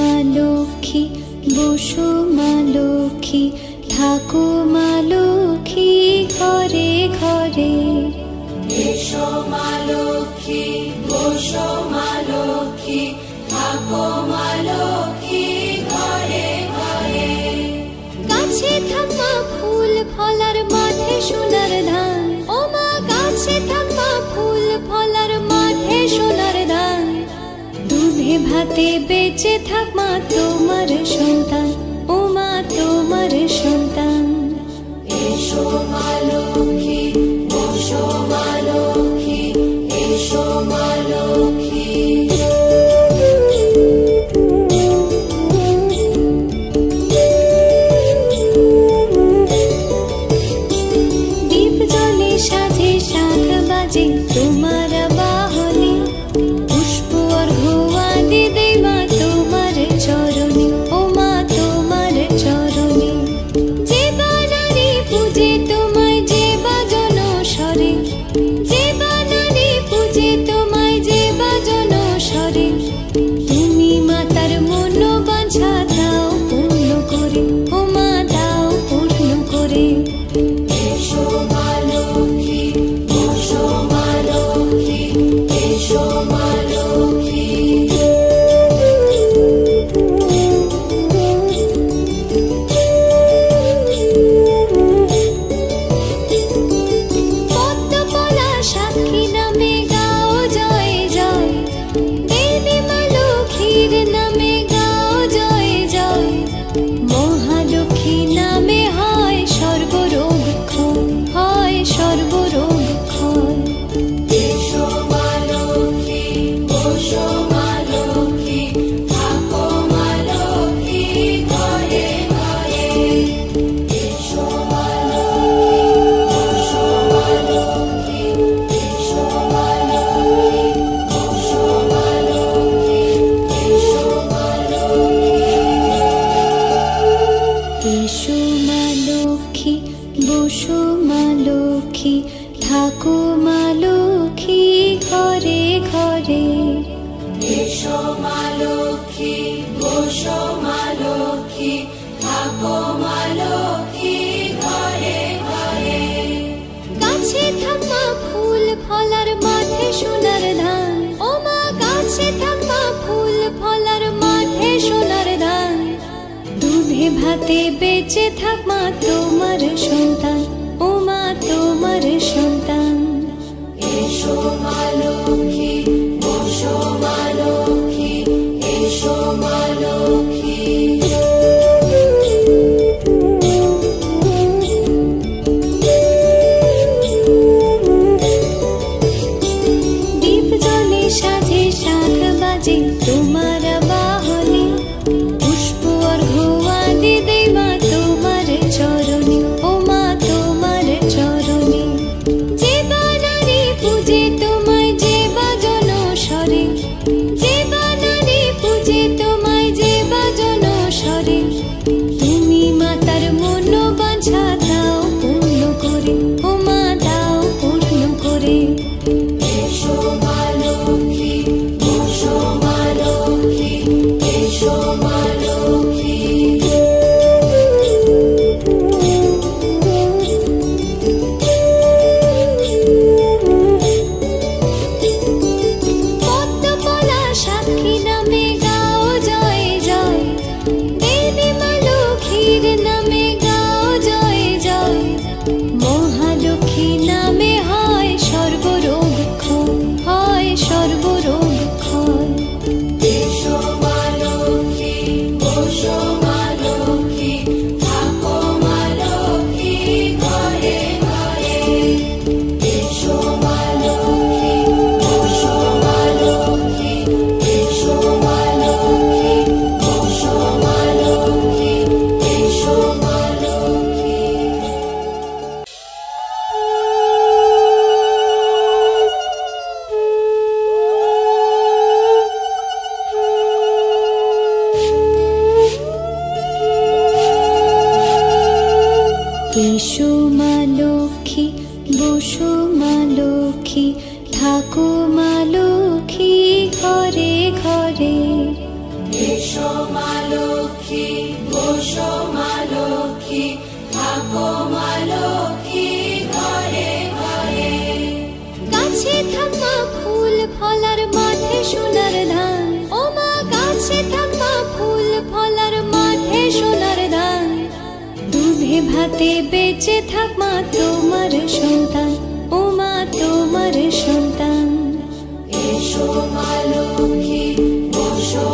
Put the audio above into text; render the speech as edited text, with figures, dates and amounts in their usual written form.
মা লক্ষ্মী বসো মা লক্ষ্মী থাকো মা লক্ষ্মী ঘরে ঘরে। এসো মা লক্ষ্মী বসো মা লক্ষ্মী থাকো মা লক্ষ্মী ঘরে ঘরে। গাছে থাকা ফুল ফলার মাঠে সোনার ধান, ও মা গাছে থাকা ফুল ফলার মাঠে সোনার ধান। দুধে ভাতে বেঁচে থাক মা তোমার সন্তান, ও মা তোমার সন্তান। এসো মা লক্ষ্মী বসো মা লক্ষ্মী এসো মা লক্ষ্মী। দীপ জ্বলে সাজে শাখ বাজে তোমার বাহনে, পুষ্প অর্ঘ্য আদি দেই মা তোমার চরণে, ও মা তোমার চরণে। যে বানারে পূজে তোমায় যে বাজন স্বরে, যে বানারে পূজে তোমায় যে বাজন স্বরে। তুমি মাতার মনোবাঞ্ছা দাও পূর্ণ করে, ও মা দাও পূর্ণ করে। এসো মা লক্ষ্মী বসো মা লক্ষ্মী এসো মা লক্ষ্মী। পদ্মপলা সাক্ষী নামে গাও জয় জয়, দেবী মা লক্ষ্মীর নামে গাও জয় জয়। মহালক্ষ্মী নামে হয় সর্বরোগ ক্ষয়, হয় সর্বরোগ ক্ষয়। এসো মা লক্ষ্মী বসো মা লক্ষ্মী থাকো মা লক্ষ্মী ঘরে ঘরে। এসো মা লক্ষ্মী বসো মা লক্ষ্মী এসো মা লক্ষ্মী বসো মা লক্ষ্মী এসো মা লক্ষ্মী। এসো মা লক্ষ্মী বসো মা লক্ষ্মী থাকো মা লক্ষ্মী ঘরে ঘরে। এসো মা লক্ষ্মী বসো মা লক্ষ্মী থাকো মা লক্ষ্মী ঘরে ঘরে। গাছে থাকা ফুল ফলার মাঠে সোনার ধান, ও মা গাছে থাকা ফুল ফলার মাঠে সোনার ধান। দুধে ভাতে বেঁচে থাক মা তোমার সন্তান, ও মা তোমার সন্তান। এসো মা লক্ষ্মী বসো মা লক্ষ্মী এসো মা লক্ষ্মী। দীপ জ্বলে সাজে শাখ বাজে তোমার বাহনে, পুষ্প অর্ঘ্য আদি দেই মা তোমার চরণে, ও মা তোমার চরণে। যে বানারে পূজে তোমায় যে বাজন স্বরে, যে বানারে পূজে তোমায় এসো মা লক্ষ্মী, বসো মা লক্ষ্মী, থাকো মা লক্ষ্মী ঘরে ঘরে। গাছে থাকা ফুল ফলার মাঠে সোনার ধান, ও মা গাছে থাকা ফুল ফলার মাঠে সোনার ধান। দুধে ভাতে বেঁচে থাক মা তোমার সন্তান, ও মা তোমার সন্তান। এসো মা লক্ষ্মী, বসো